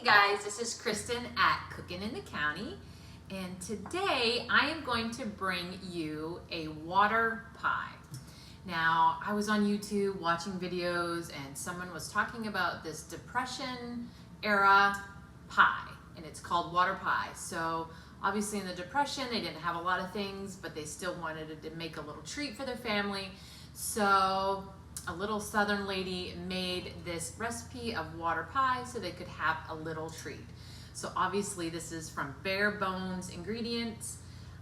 Hey guys, this is Kristen at Cookin' in the County, and today I am going to bring you a water pie. Now, I was on YouTube watching videos and someone was talking about this Depression era pie, and it's called water pie. So obviously in the Depression they didn't have a lot of things, but they still wanted to make a little treat for their family. So a little Southern lady made this recipe of water pie so they could have a little treat. So obviously this is from bare bones ingredients.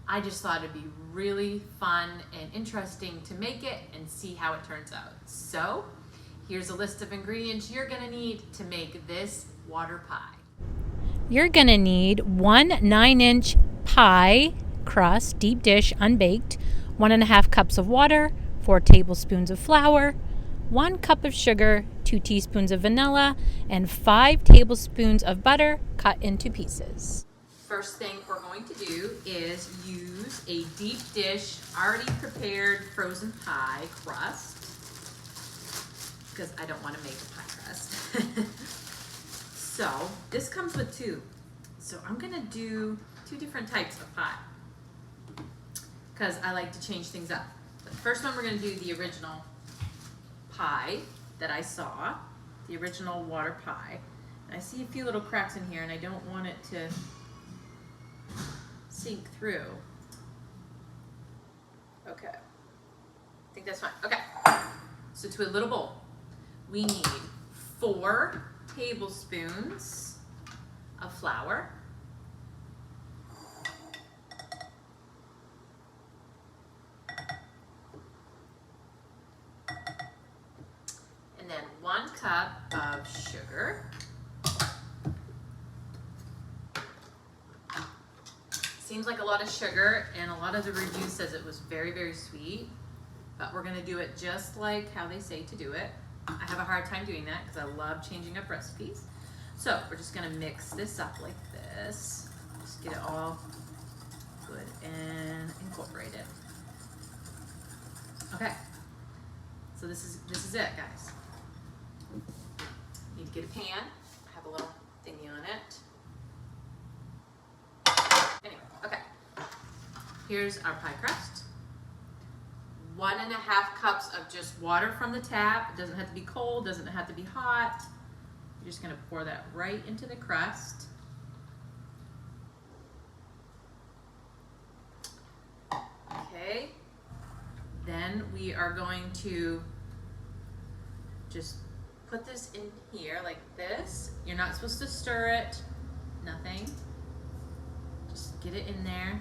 I just thought it'd be really fun and interesting to make it and see how it turns out. So here's a list of ingredients you're gonna need to make this water pie. You're gonna need 1 9-inch pie crust, deep dish, unbaked, 1.5 cups of water, 4 tablespoons of flour, 1 cup of sugar, 2 teaspoons of vanilla, and 5 tablespoons of butter cut into pieces. First thing we're going to do is use a deep dish, already prepared frozen pie crust, because I don't want to make a pie crust. So this comes with 2. So I'm gonna do 2 different types of pie, because I like to change things up. The first one we're gonna do the original pie that I saw, the original water pie. And I see a few little cracks in here and I don't want it to sink through. Okay, I think that's fine. Okay, so to a little bowl, we need 4 tablespoons of flour, and then 1 cup of sugar, seems like a lot of sugar, and a lot of the review says it was very, very sweet, but we're gonna do it just like how they say to do it. I have a hard time doing that because I love changing up recipes. So we're just gonna mix this up like this. Just get it all good and incorporate it. Okay, so this is it, guys. Need to get a pan. I have a little thingy on it. Anyway, okay. Here's our pie crust. 1.5 cups of just water from the tap. It doesn't have to be cold, doesn't have to be hot. You're just gonna pour that right into the crust. Okay. Then we are going to just put this in here like this. You're not supposed to stir it, nothing. Just get it in there.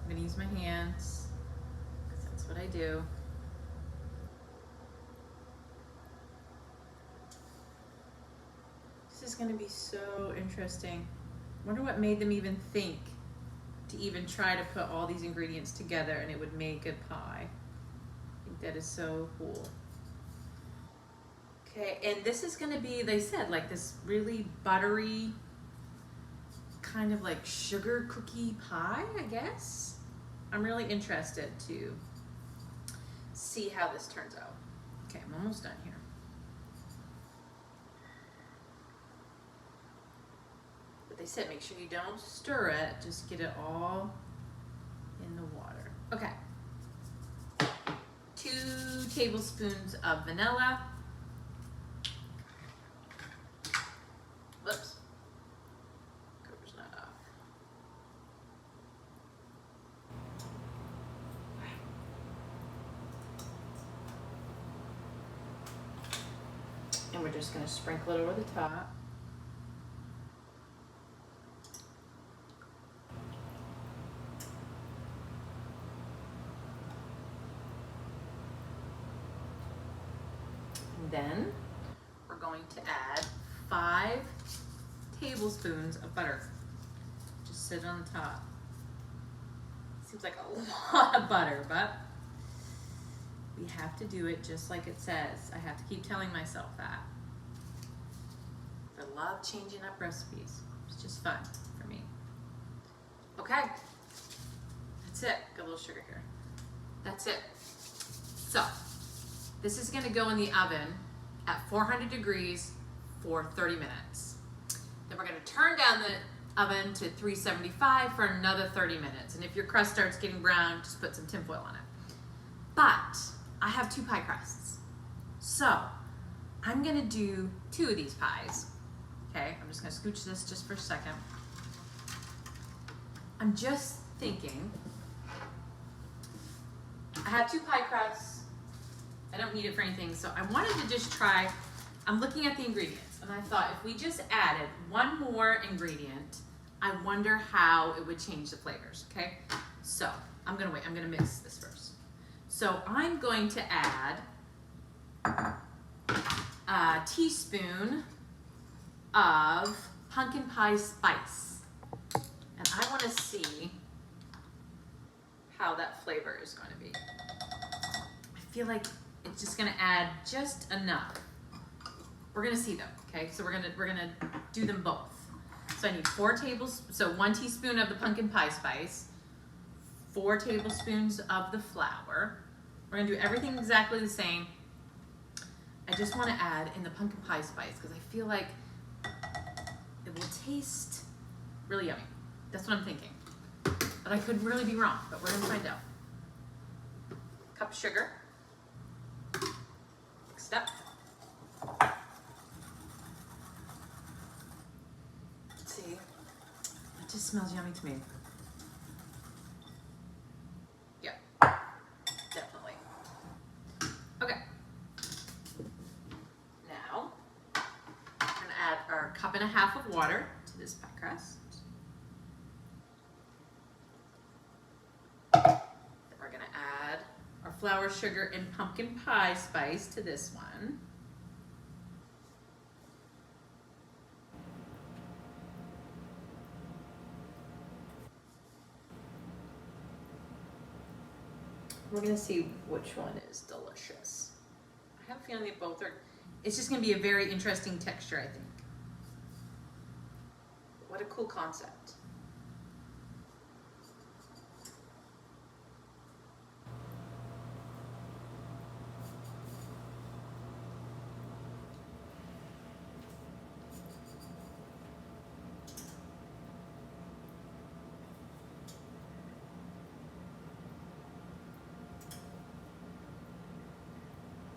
I'm gonna use my hands, because that's what I do. This is gonna be so interesting. Wonder what made them even think to even try to put all these ingredients together and it would make a pie. I think that is so cool. Okay, and this is gonna be, they said, like this really buttery, kind of like sugar cookie pie, I guess. I'm really interested to see how this turns out. Okay, I'm almost done here. But they said make sure you don't stir it, just get it all in the water. Okay. 2 tablespoons of vanilla. Whoops. Cover's not off. And we're just going to sprinkle it over the top. And then we're going to add 5 tablespoons of butter. Just sit on the top. Seems like a lot of butter, but we have to do it just like it says. I have to keep telling myself that. I love changing up recipes. It's just fun for me. Okay, that's it. Got a little sugar here. That's it. So this is gonna go in the oven at 400 degrees for 30 minutes. Then we're gonna turn down the oven to 375 for another 30 minutes. And if your crust starts getting brown, just put some tinfoil on it. But I have 2 pie crusts. So I'm gonna do 2 of these pies. Okay, I'm just gonna scooch this just for a second. I'm just thinking, I have 2 pie crusts. I don't need it for anything, so I wanted to just try, I'm looking at the ingredients, and I thought if we just added 1 more ingredient, I wonder how it would change the flavors, okay? So, I'm gonna mix this first. So I'm going to add a teaspoon of pumpkin pie spice. And I wanna see how that flavor is gonna be. I feel like it's just gonna add just enough. We're gonna see though, okay? So we're gonna do them both. So I need 4 tablespoons, so 1 teaspoon of the pumpkin pie spice, 4 tablespoons of the flour. We're gonna do everything exactly the same. I just wanna add in the pumpkin pie spice because I feel like it will taste really yummy. That's what I'm thinking. But I could really be wrong, but we're gonna find out. Cup of sugar. Mix it up. Let's see. It just smells yummy to me. Yeah, definitely. Okay. Now, we're gonna add our 1.5 cups of water to this pie crust. We're gonna add our flour, sugar, and pumpkin pie spice to this one. We're gonna see which one is delicious. I have a feeling they both are, it's just gonna be a very interesting texture, I think. What a cool concept.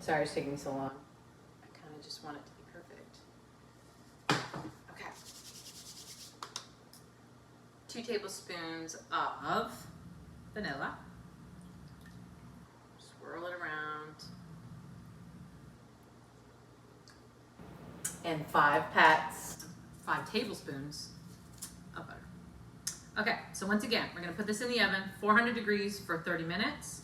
Sorry it's taking so long. I kind of just want it to be perfect. Okay. 2 tablespoons of vanilla. Swirl it around. And 5 tablespoons of butter. Okay, so once again, we're gonna put this in the oven, 400 degrees for 30 minutes.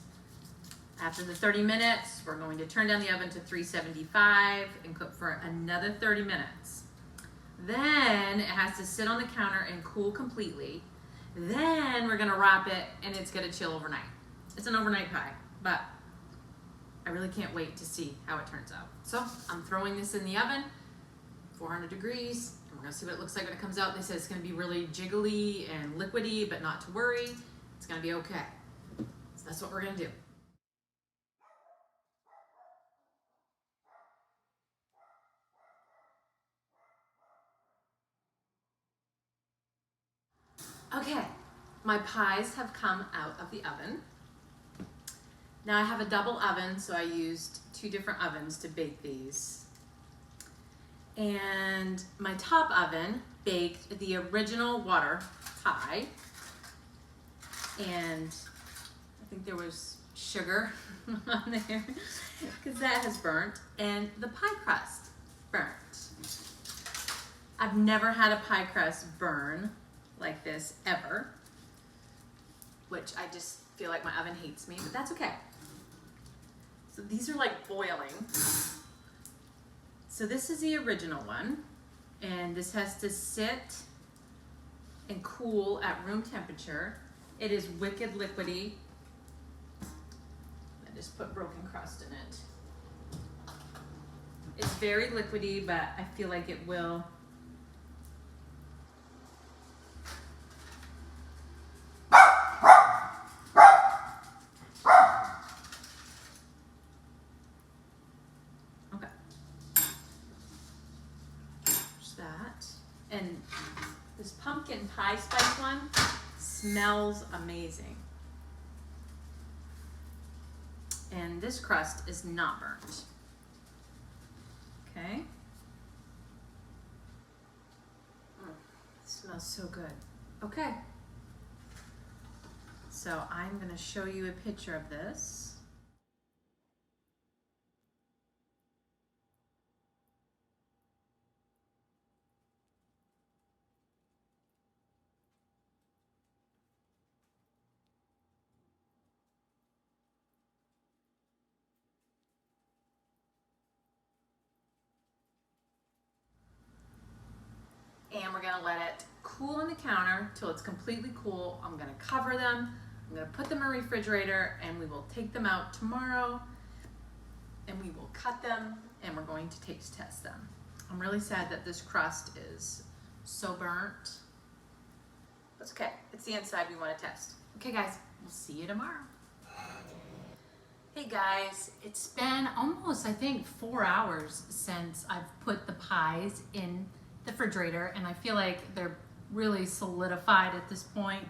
After the 30 minutes, we're going to turn down the oven to 375 and cook for another 30 minutes. Then it has to sit on the counter and cool completely. Then we're gonna wrap it and it's gonna chill overnight. It's an overnight pie, but I really can't wait to see how it turns out. So I'm throwing this in the oven, 400 degrees, and we're gonna see what it looks like when it comes out. They said it's gonna be really jiggly and liquidy, but not to worry, it's gonna be okay. So that's what we're gonna do. Okay, my pies have come out of the oven. Now I have a double oven, so I used 2 different ovens to bake these. And my top oven baked the original water pie. And I think there was sugar on there because that has burnt. And the pie crust burnt. I've never had a pie crust burn like this ever, which I just feel like my oven hates me, but that's okay. So these are like boiling. So this is the original one, and this has to sit and cool at room temperature. It is wicked liquidy. I just put broken crust in it. It's very liquidy, but I feel like it will And this pumpkin pie spice one smells amazing. And this crust is not burnt. Okay. It smells so good. Okay. So I'm going to show you a picture of this. And we're gonna let it cool on the counter till it's completely cool. I'm gonna cover them, I'm gonna put them in the refrigerator, and we will take them out tomorrow, and we will cut them, and we're going to taste test them. I'm really sad that this crust is so burnt. That's okay, it's the inside we wanna test. Okay guys, we'll see you tomorrow. Hey guys, it's been almost, I think, 4 hours since I've put the pies in the refrigerator, and I feel like they're really solidified at this point.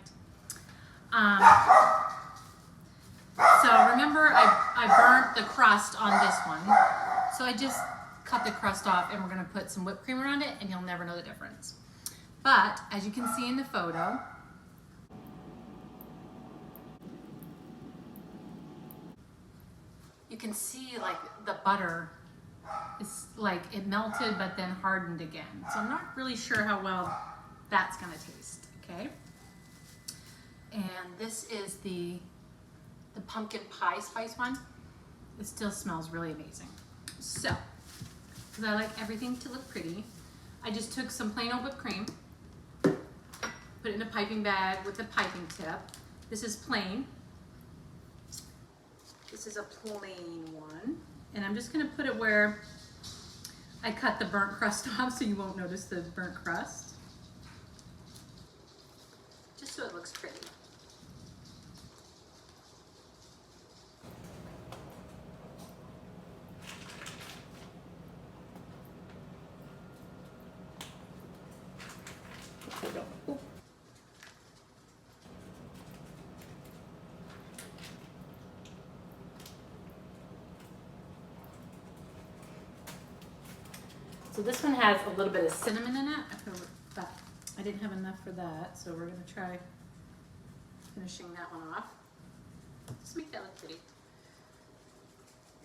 So remember I burnt the crust on this one. So I just cut the crust off, and we're gonna put some whipped cream around it, and you'll never know the difference. But as you can see in the photo, you can see like the butter is like it melted but then hardened again. So I'm not really sure how well that's gonna taste, okay? And this is the pumpkin pie spice one. It still smells really amazing. So, because I like everything to look pretty, I just took some plain old whipped cream, put it in a piping bag with a piping tip. This is plain. This is a plain one. And I'm just gonna put it where I cut the burnt crust off so you won't notice the burnt crust. Just so it looks pretty. So this one has a little bit of cinnamon in it, but I didn't have enough for that, so we're gonna try finishing that one off. Just make that look pretty.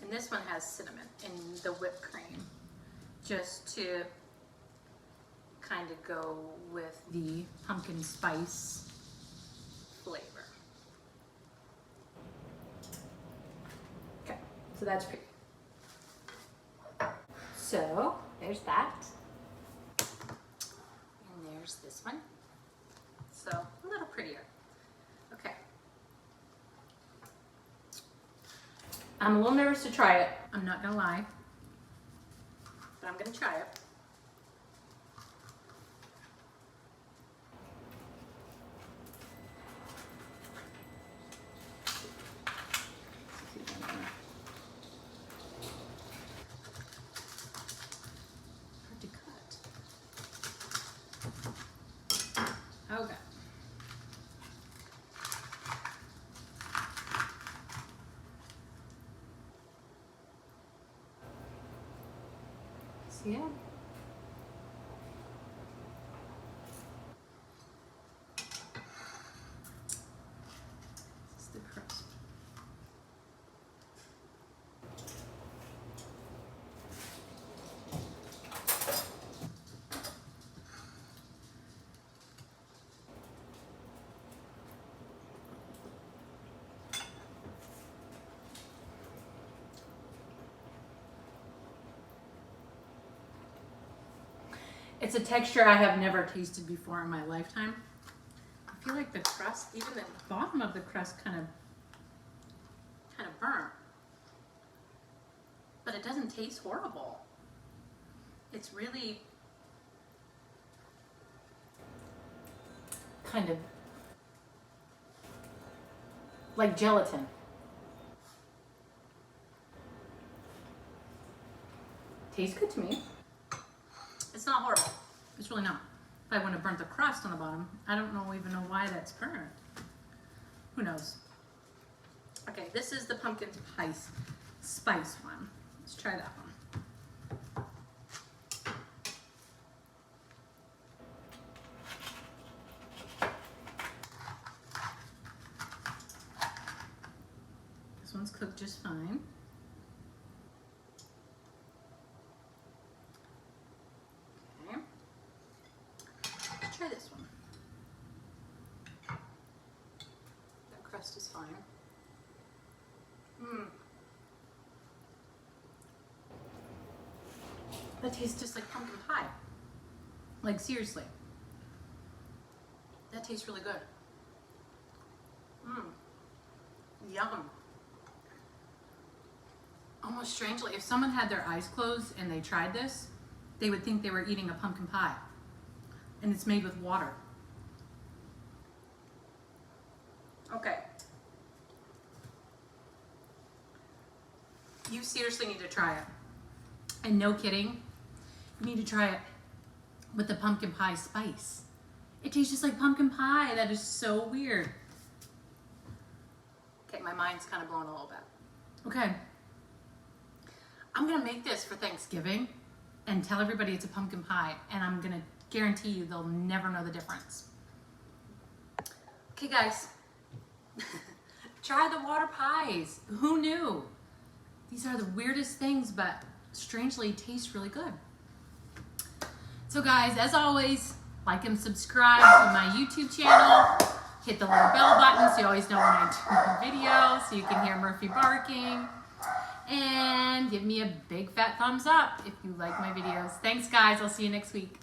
And this one has cinnamon in the whipped cream, just to kind of go with the pumpkin spice flavor. Okay, so that's pretty. So there's that. And there's this one. So a little prettier. Okay. I'm a little nervous to try it. I'm not gonna lie. But I'm gonna try it. Okay. See it? This is the crust. It's a texture I have never tasted before in my lifetime. I feel like the crust, even the bottom of the crust kind of burnt. But it doesn't taste horrible. It's really kind of like gelatin. Tastes good to me. It's not horrible. It's really not. if I wouldn't have burnt the crust on the bottom. I don't even know why that's burnt. Who knows? Okay, this is the pumpkin pie spice one. Let's try that one. This one's cooked just fine. Okay. Let's try this one. That crust is fine. That tastes just like pumpkin pie. Like seriously. That tastes really good. Yum. Almost strangely, if someone had their eyes closed and they tried this, they would think they were eating a pumpkin pie. And it's made with water. Okay. You seriously need to try it. And no kidding, you need to try it with the pumpkin pie spice. It tastes just like pumpkin pie. That is so weird. Okay, my mind's kind of blown a little bit. Okay. I'm gonna make this for Thanksgiving and tell everybody it's a pumpkin pie, and I'm gonna guarantee you they'll never know the difference. Okay guys, try the water pies. Who knew? These are the weirdest things, but strangely taste really good. So guys, as always, like and subscribe to my YouTube channel. Hit the little bell button so you always know when I do a video, so you can hear Murphy barking. And give me a big fat thumbs up if you like my videos. Thanks guys, I'll see you next week.